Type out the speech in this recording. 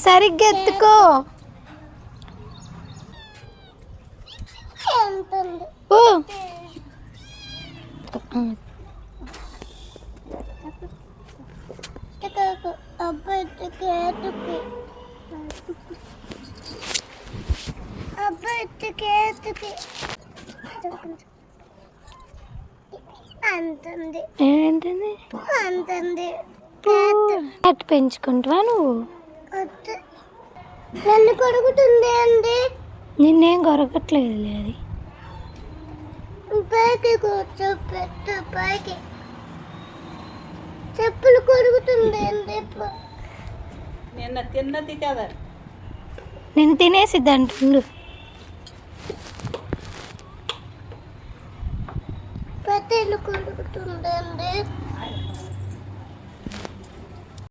సరిగ్గా ఎత్తుకో. ఓ ఏంటండి అట్టు పెంచుకుంటావా నువ్వు? నన్ను కొడుకుతుంది అండి. నిన్నేం కొరకట్లేదు అది. పైకి కూర్చో పెట్టు, పైకి చెప్పులు కొడుకుతుంది అండి. నిన్న తిన్నది కదా, నేను తినేసిద్ది అంటుండు. పెద్దలు కొడుకుతుంది అండి.